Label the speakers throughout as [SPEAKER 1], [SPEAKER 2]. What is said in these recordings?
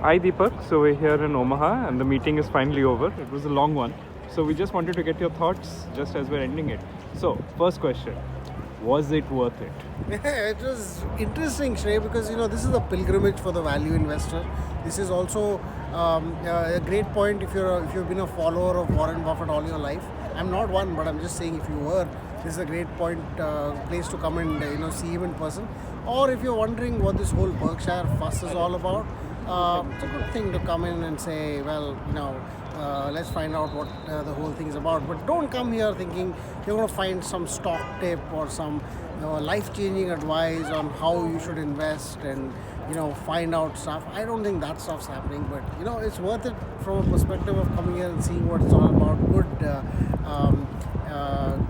[SPEAKER 1] Hi Deepak, so we're here in Omaha and the meeting is finally over. It was a long one. So we just wanted to get your thoughts just as we're ending it. So, first question, was it worth it?
[SPEAKER 2] It was interesting, Shrey, because this is a pilgrimage for the value investor. This is also a great point if you've been a follower of Warren Buffett all your life. I'm not one, but I'm just saying if you were, this is a great place to come and see him in person. Or if you're wondering what this whole Berkshire fuss is all about, it's a good thing to come in and say, well, let's find out what the whole thing is about. But don't come here thinking you're going to find some stock tip or some life-changing advice on how you should invest and find out stuff. I don't think that stuff's happening, but it's worth it from a perspective of coming here and seeing what it's all about.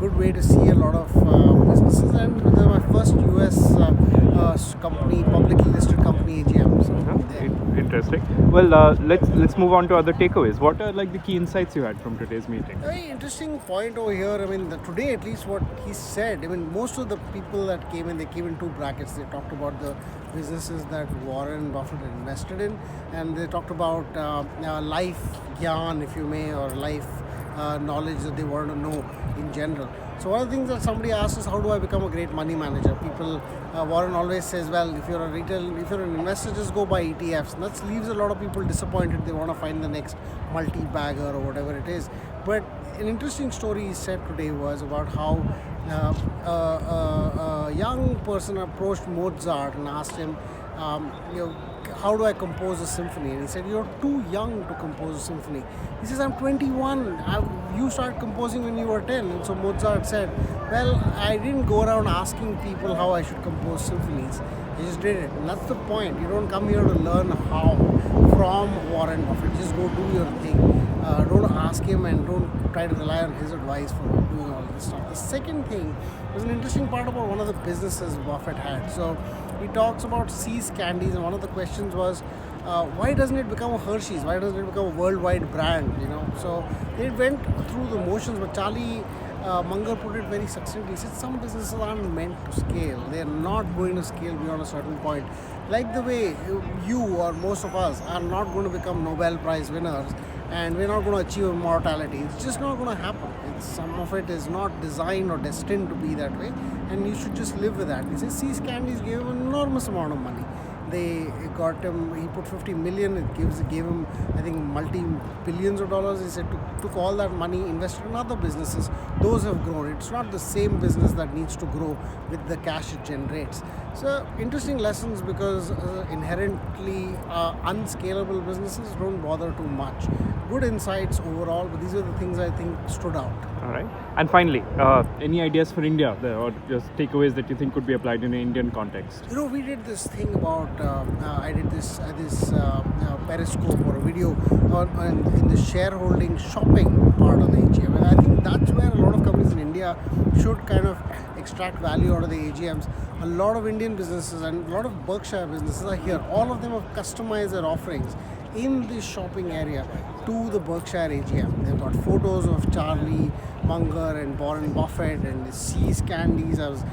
[SPEAKER 2] Good way to see a lot of businesses, and my first US company, publicly listed company AGM. So there.
[SPEAKER 1] Interesting. Well, let's move on to other takeaways. What are like the key insights you had from today's meeting?
[SPEAKER 2] Very interesting point over here. I mean, today at least what he said. I mean, most of the people that came in, they came in two brackets. They talked about the businesses that Warren Buffett invested in, and they talked about life gyan, if you may, or life knowledge that they want to know in general. So one of the things that somebody asks is, how do I become a great money manager? Warren always says, well, if you're an investor, just go buy ETFs. And that leaves a lot of people disappointed. They want to find the next multi-bagger or whatever it is. But an interesting story he said today was about how a young person approached Mozart and asked him, how do I compose a symphony? And he said, you're too young to compose a symphony. He says, I'm 21. You started composing when you were 10. And so Mozart said, well, I didn't go around asking people how I should compose symphonies. I just did it. And that's the point. You don't come here to learn how from Warren Buffett. Just go do your thing. Don't ask him and don't try to rely on his advice for doing all this stuff. The second thing was an interesting part about one of the businesses Buffett had. So he talks about See's candies, and one of the questions was, why doesn't it become a Hershey's? Why doesn't it become a worldwide brand? So they went through the motions, but Charlie Munger put it very succinctly. He said some businesses aren't meant to scale. They are not going to scale beyond a certain point. Like the way you or most of us are not going to become Nobel Prize winners, and we're not going to achieve immortality. It's just not going to happen. Some of it is not designed or destined to be that way, and you should just live with that. He says See's Candies gave him an enormous amount of money. They got him, he put 50 million, gave him, I think, multi-billions of dollars. He said took all that money, invested in other businesses. Those have grown. It's not the same business that needs to grow with the cash it generates. So interesting lessons, because inherently unscalable businesses don't bother too much. Good insights overall, but these are the things I think stood out.
[SPEAKER 1] All right. And finally, any ideas for India or just takeaways that you think could be applied in an Indian context?
[SPEAKER 2] We did this thing about, I did this periscope or a video in the shareholding shopping part of the AGM. And I think that's where a lot of companies in India should kind of extract value out of the AGMs. A lot of Indian businesses and a lot of Berkshire businesses are here. All of them have customized their offerings in this shopping area to the Berkshire AGM. They've got photos of Charlie Munger and Warren Buffett and the See's Candies as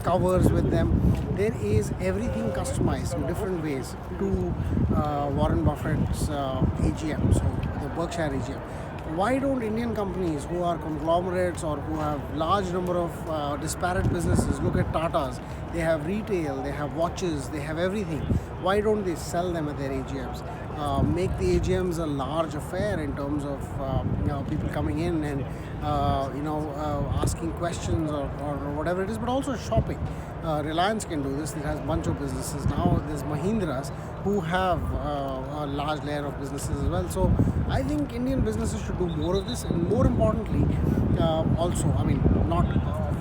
[SPEAKER 2] covers with them. There is everything customized in different ways to Warren Buffett's AGM, so the Berkshire AGM. Why don't Indian companies who are conglomerates or who have large number of disparate businesses, look at Tata's, they have retail, they have watches, they have everything. Why don't they sell them at their AGMs? Make the AGMs a large affair in terms of people coming in and asking questions or whatever it is, but also shopping. Reliance can do this. It has a bunch of businesses. Now there's Mahindra's who have a large layer of businesses as well. So I think Indian businesses should do more of this, and more importantly, also, I mean, not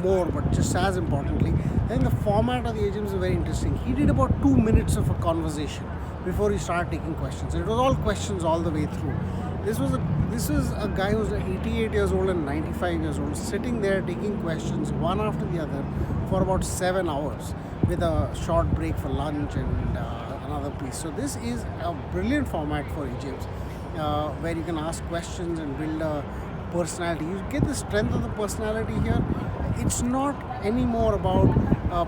[SPEAKER 2] more, but just as importantly, I think the format of the AGMs is very interesting. He did about 2 minutes of a conversation before he started taking questions. It was all questions all the way through. This was a guy who's 88 years old and 95 years old, sitting there taking questions one after the other for about 7 hours, with a short break for lunch and another piece. So this is a brilliant format for AGMs, where you can ask questions and build a personality. You get the strength of the personality here. It's not anymore about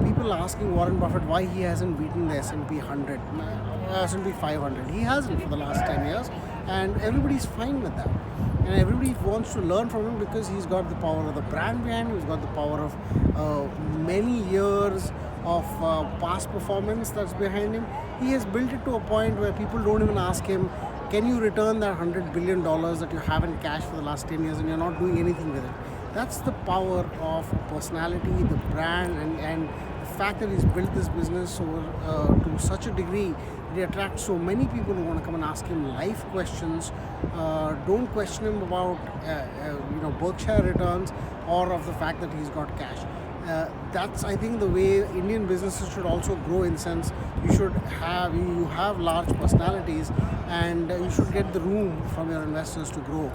[SPEAKER 2] people asking Warren Buffett why he hasn't beaten the S&P 100. S&P 500. He hasn't for the last 10 years, and everybody's fine with that. And everybody wants to learn from him because he's got the power of the brand behind him. He's got the power of many years of past performance that's behind him. He has built it to a point where people don't even ask him, can you return that $100 billion that you have in cash for the last 10 years and you're not doing anything with it? That's the power of personality, the brand, and the fact that he's built this business over to such a degree. He attracts so many people who want to come and ask him life questions. Don't question him about Berkshire returns or of the fact that he's got cash. That's, I think, the way Indian businesses should also grow. In sense, you have large personalities, and you should get the room from your investors to grow.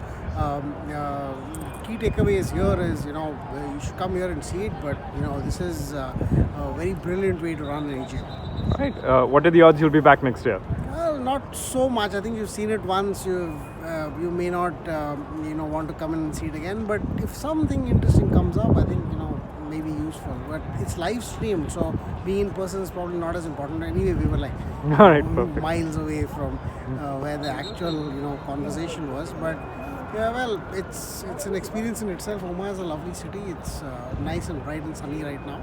[SPEAKER 2] Key takeaways here is, you should come here and see it. But this is a very brilliant way to run an AGM.
[SPEAKER 1] Right. What are the odds you'll be back next year?
[SPEAKER 2] Well, not so much. I think you've seen it once. You may not want to come in and see it again. But if something interesting comes up, I think may be useful. But it's live streamed, so being in person is probably not as important. Anyway, we were like
[SPEAKER 1] All right, perfect.
[SPEAKER 2] miles away from where the actual conversation was. But yeah, well, it's an experience in itself. Omaha is a lovely city. It's nice and bright and sunny right now.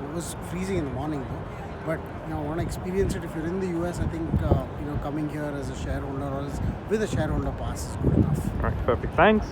[SPEAKER 2] It was freezing in the morning though. But want to experience it. If you're in the US, I think coming here as a shareholder or with a shareholder pass is good enough.
[SPEAKER 1] All right, perfect. Thanks.